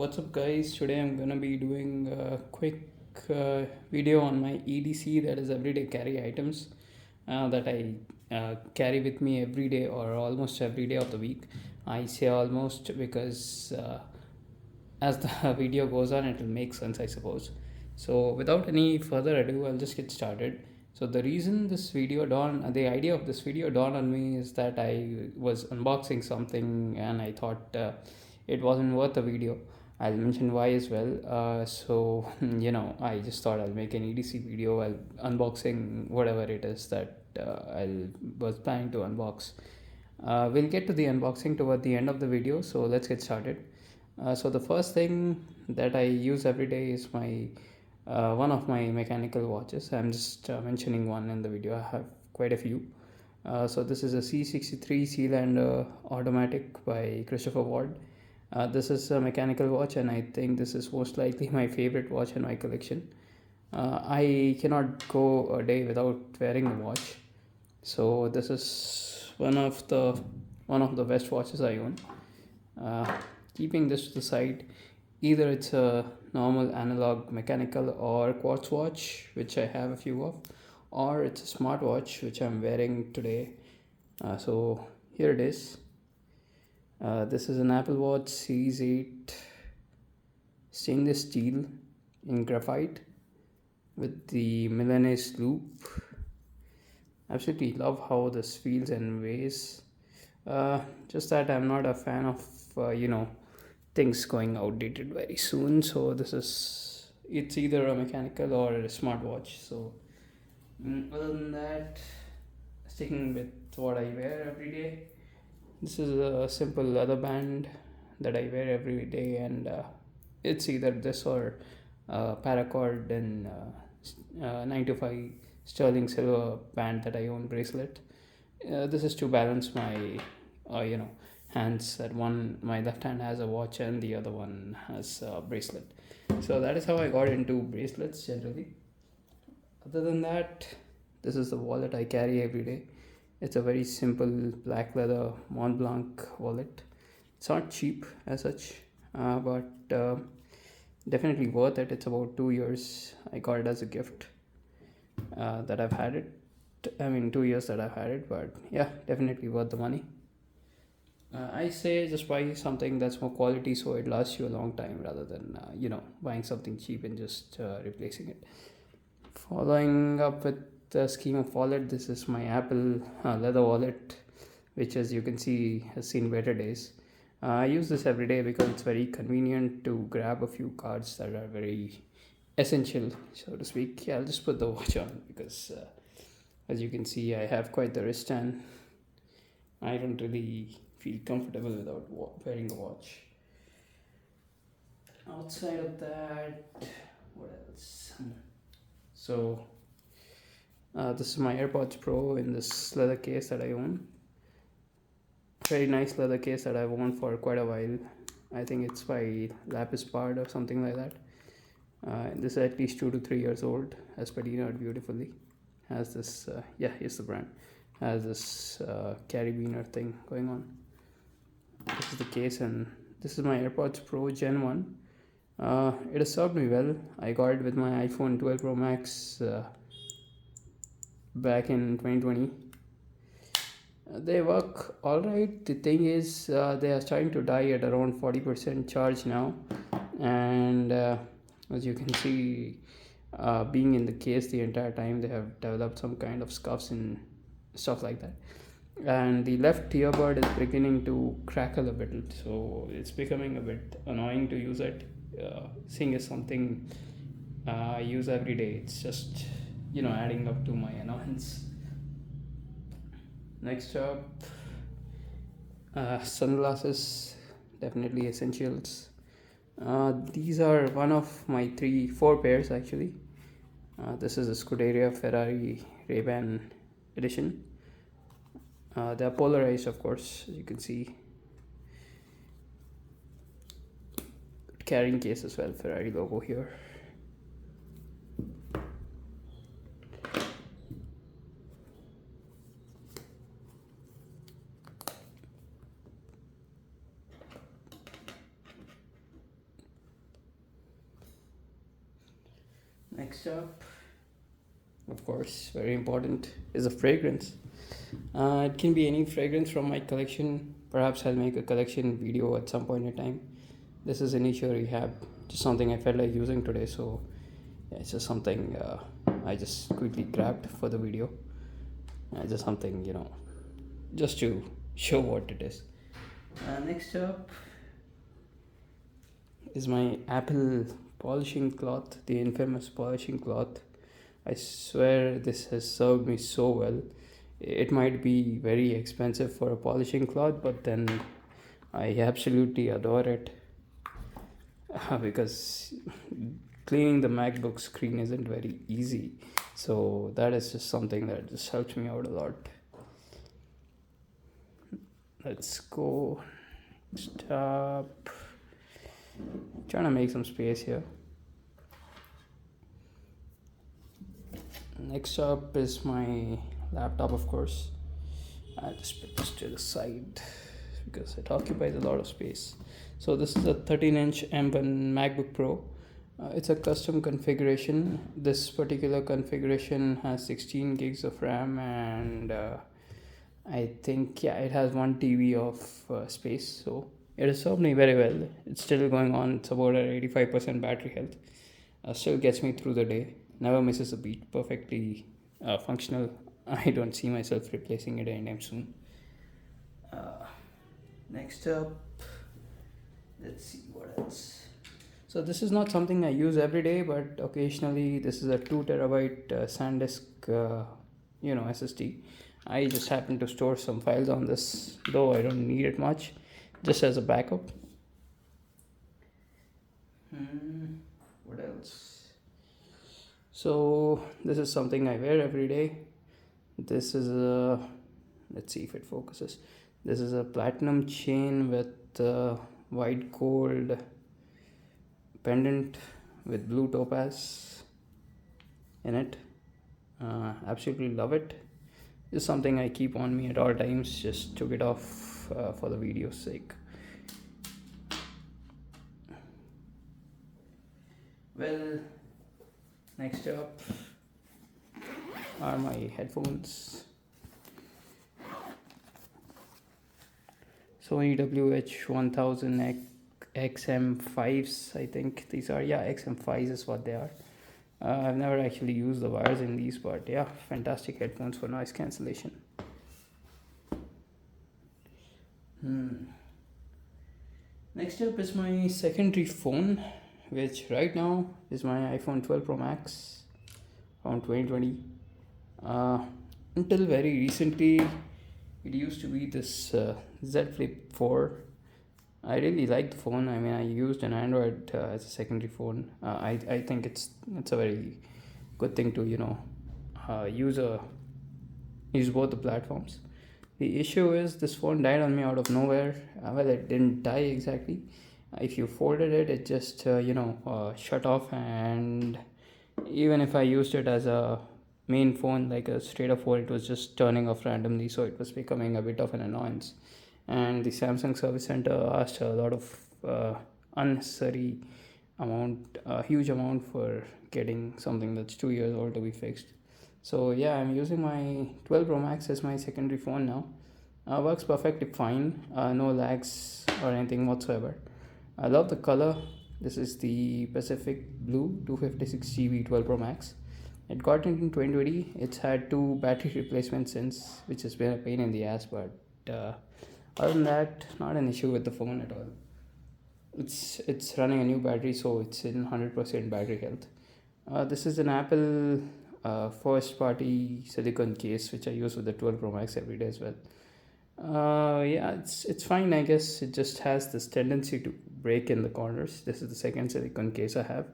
What's up, guys? Today I'm gonna be doing a quick video on my EDC, that is everyday carry items that I carry with me every day or almost every day of the week. I say almost because as the video goes on, it will make sense, I suppose. So, without any further ado, I'll just get started. So, the reason this video dawned, the idea of this video dawned on me is that I was unboxing something and I thought it wasn't worth a video. I'll mention why as well. I just thought I'll make an EDC video while unboxing whatever it is that I was planning to unbox. We'll get to the unboxing toward the end of the video, so let's get started. So the first thing that I use every day is my one of my mechanical watches. I'm just mentioning one in the video. I have quite a few. So this is a C63 Sealander automatic by Christopher Ward. This is a mechanical watch, and I think this is most likely my favorite watch in my collection. I cannot go a day without wearing the watch, so this is one of the best watches I own. Uh, Keeping this to the side, either it's a normal analog mechanical or quartz watch, which I have a few of, or it's a smartwatch which I'm wearing today. So here it is. This is an Apple Watch Series 8 stainless steel in graphite with the Milanese loop. Absolutely love how this feels and weighs. Just that I'm not a fan of things going outdated very soon. So it's either a mechanical or a smartwatch. So other than that, sticking with what I wear every day, this is a simple leather band that I wear every day, and it's either this or paracord and 9 to 5 sterling silver band that I own bracelet. This is to balance my hands. That one, my left hand has a watch and the other one has a bracelet. So that is how I got into bracelets generally. Other than that, this is the wallet I carry every day. It's a very simple black leather Mont Blanc wallet. It's not cheap as such, but definitely worth it. It's about 2 years. I got it as a gift that I've had it. 2 years that I've had it, but yeah, definitely worth the money. I say just buy something that's more quality so it lasts you a long time rather than buying something cheap and just replacing it. Following up with the scheme of wallet, this is my Apple leather wallet, which, as you can see, has seen better days. I use this every day because it's very convenient to grab a few cards that are very essential, so to speak. Yeah, I'll just put the watch on because, as you can see, I have quite the wristband. I don't really feel comfortable without wearing a watch. Outside of that, what else? So this is my AirPods Pro in this leather case that I own. Very nice leather case that I've worn for quite a while. I think it's by Lapis Pard or something like that. This is at least 2 to 3 years old. Has patina it beautifully. Has this, here's the brand. Has this carabiner thing going on. This is the case, and this is my AirPods Pro Gen 1. It has served me well. I got it with my iPhone 12 Pro Max back in 2020. They work alright. The thing is, they are starting to die at around 40% charge now, and as you can see, being in the case the entire time, they have developed some kind of scuffs and stuff like that. And the left earbud is beginning to crackle a bit, so it's becoming a bit annoying to use it. Seeing as something I use every day, it's just adding up to my annoyance. Next up, sunglasses, definitely essentials. These are one of my 4 pairs actually. This is a Scuderia Ferrari Ray-Ban edition. They are polarized, of course, as you can see. Carrying case as well, Ferrari logo here. Next up, of course, very important, is a fragrance. It can be any fragrance from my collection. Perhaps I'll make a collection video at some point in time. This is Initio Rehab, just something I felt like using today, so yeah, it's just something I just quickly grabbed for the video. Just something, just to show what it is. Next up is my Apple polishing cloth, the infamous polishing cloth. I swear this has served me so well. It might be very expensive for a polishing cloth, but then I absolutely adore it because cleaning the MacBook screen isn't very easy. So that is just something that just helps me out a lot. Let's go. Stop. Trying to make some space here. Next up is my laptop, of course. I'll just put this to the side because it occupies a lot of space. So this is a 13-inch M1 MacBook Pro. It's a custom configuration. This particular configuration has 16 gigs of RAM and I think it has 1 TB of space. So it has served me very well. It's still going on. It's about at 85% battery health. Still gets me through the day. Never misses a beat. Perfectly functional. I don't see myself replacing it anytime soon. Next up, let's see what else. So this is not something I use every day, but occasionally this is a 2 terabyte SanDisk, SSD. I just happen to store some files on this, though I don't need it much, just as a backup. What else? So this is something I wear every day. This is a, let's see if it focuses. This is a platinum chain with white gold pendant with blue topaz in it. Absolutely love it. It's something I keep on me at all times. Just took it off for the video's sake. Well, next up are my headphones. Sony WH-1000 XM5s, I think these are. XM5s is what they are. I've never actually used the wires in these, but yeah, fantastic headphones for noise cancellation. Next up is my secondary phone, which right now is my iPhone 12 Pro Max from 2020. Until very recently, it used to be this Z Flip 4. I really like the phone. I mean, I used an Android as a secondary phone. I think it's a very good thing to use both the platforms. The issue is this phone died on me out of nowhere. Well, it didn't die exactly. If you folded it, it just shut off, and even if I used it as a main phone, like a straight up phone, it was just turning off randomly, so it was becoming a bit of an annoyance. And the Samsung service center asked a lot of unnecessary amount, a huge amount for getting something that's 2 years old to be fixed. So yeah, I'm using my 12 Pro Max as my secondary phone now. Works perfectly fine, no lags or anything whatsoever. I love the color. This is the Pacific Blue 256GB 12 Pro Max. It got it in 2020. It's had 2 battery replacements since, which has been a pain in the ass, but other than that, not an issue with the phone at all. It's running a new battery, so it's in 100% battery health. This is an Apple first party silicone case, which I use with the 12 Pro Max every day as well. It's fine, I guess. It just has this tendency to break in the corners. This is the second silicone case I have.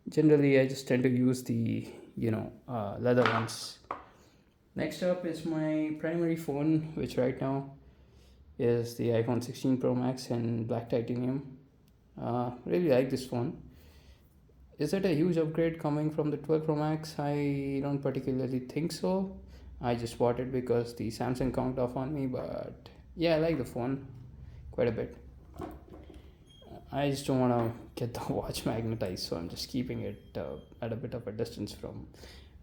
Generally, I just tend to use the leather ones. Next up is my primary phone, which right now is the iPhone 16 Pro Max in black titanium. Really like this phone. Is it a huge upgrade coming from the 12 Pro Max? I don't particularly think so. I just bought it because the Samsung conked off on me, but yeah, I like the phone quite a bit. I just don't want to get the watch magnetized, so I'm just keeping it at a bit of a distance from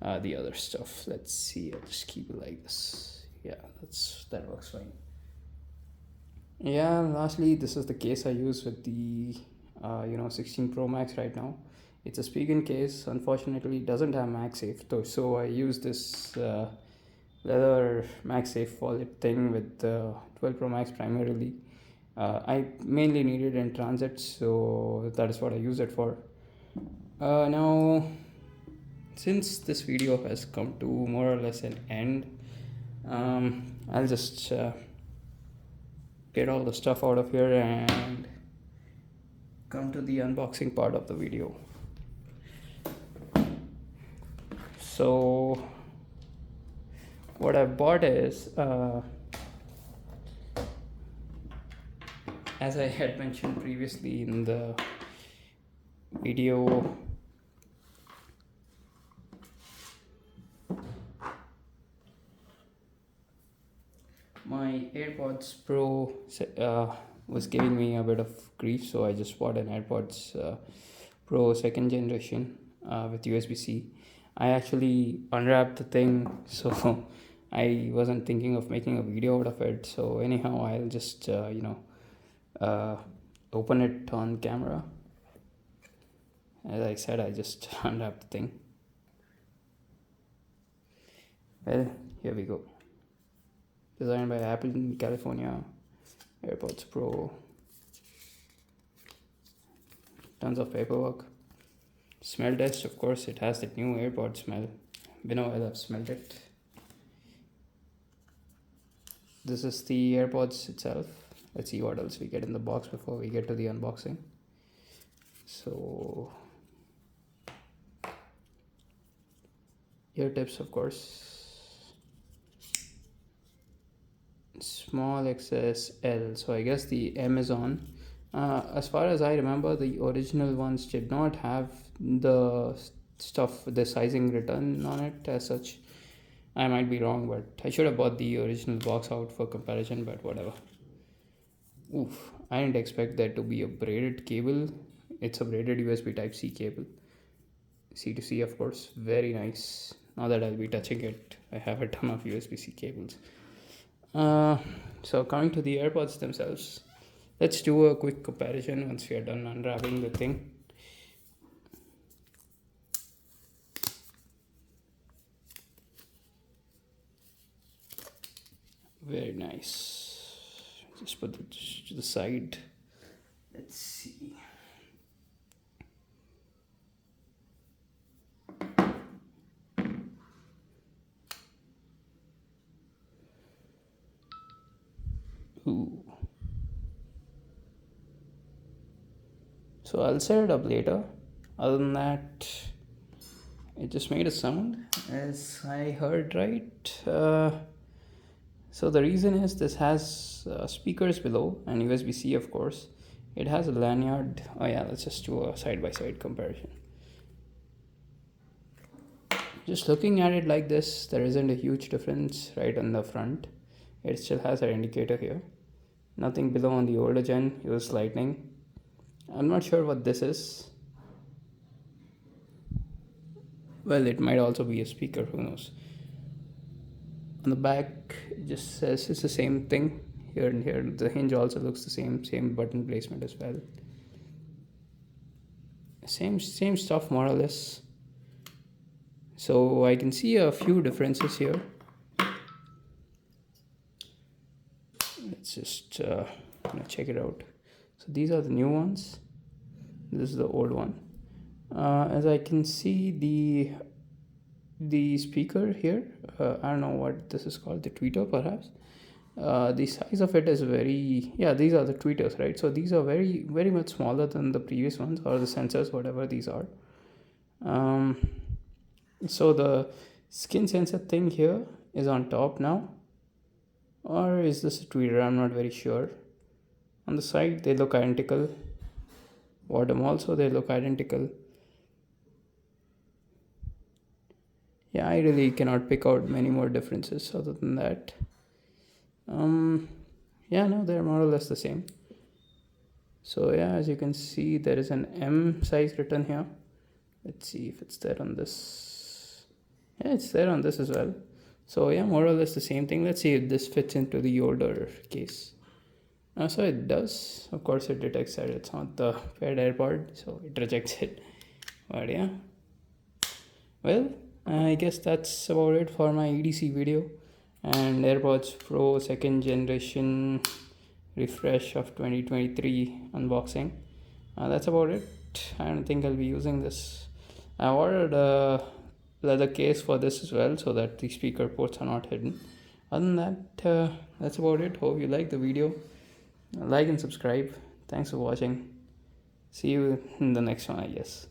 the other stuff. Let's see, I'll just keep it like this. Yeah, that works fine. Yeah, lastly, this is the case I use with the 16 Pro Max right now. It's a speaking case. Unfortunately, it doesn't have MagSafe though, so I use this leather MagSafe wallet thing with the 12 Pro Max primarily. I mainly need it in transit, so that is what I use it for. Now, since this video has come to more or less an end, I'll just get all the stuff out of here and come to the unboxing part of the video. So what I bought is as I had mentioned previously in the video, my AirPods Pro was giving me a bit of grief, so I just bought an AirPods Pro second generation with USB-C. I actually unwrapped the thing, so I wasn't thinking of making a video out of it. So anyhow, I'll just open it on camera. As I said, I just unwrapped the thing. Well, here we go. Designed by Apple in California. AirPods Pro. Tons of paperwork. Smell test, of course, it has that new AirPod smell. Been a while I've smelled it. This is the AirPods itself. Let's see what else we get in the box before we get to the unboxing. So, ear tips, of course. Small XSL, so I guess the M is on. As far as I remember, the original ones did not have the stuff, the sizing written on it as such. I might be wrong, but I should have bought the original box out for comparison, but whatever. Oof, I didn't expect there to be a braided cable. It's a braided USB Type-C cable. C to C, of course, very nice. Now that I'll be touching it, I have a ton of USB-C cables. So coming to the AirPods themselves, let's do a quick comparison once we are done unwrapping the thing. Very nice. Just put it to the side. Let's see. Ooh. So I'll set it up later. Other than that, it just made a sound, as I heard right. So the reason is this has speakers below and USB-C, of course. It has a lanyard. Oh yeah, let's just do a side-by-side comparison. Just looking at it like this, there isn't a huge difference right on the front. It still has an indicator here. Nothing below on the older gen used lightning. I'm not sure what this is. Well, it might also be a speaker, who knows. On the back, it just says it's the same thing. Here and here, the hinge also looks the same button placement as well. Same stuff more or less. So I can see a few differences here. Let's just check it out. So these are the new ones. This is the old one. As I can see, the speaker here, I don't know what this is called, the tweeter perhaps. The size of it is these are the tweeters, right? So these are very much smaller than the previous ones, or the sensors, whatever these are. So the skin sensor thing here is on top now, or is this a tweeter? I'm not very sure. On the side they look identical. Bottom also they look identical. Yeah, I really cannot pick out many more differences other than that. Yeah, no, they're more or less the same. So yeah, as you can see, there is an M size written here. Let's see if it's there on this. Yeah, it's there on this as well. So yeah, more or less the same thing. Let's see if this fits into the older case. So it does. Of course, it detects that it's not the paired AirPod, so it rejects it. But yeah, well, I guess that's about it for my EDC video and AirPods Pro second generation refresh of 2023 unboxing. That's about it. I don't think I'll be using this. I ordered a leather case for this as well so that the speaker ports are not hidden. Other than that, that's about it. Hope you liked the video. Like and subscribe. Thanks for watching. See you in the next one, I guess.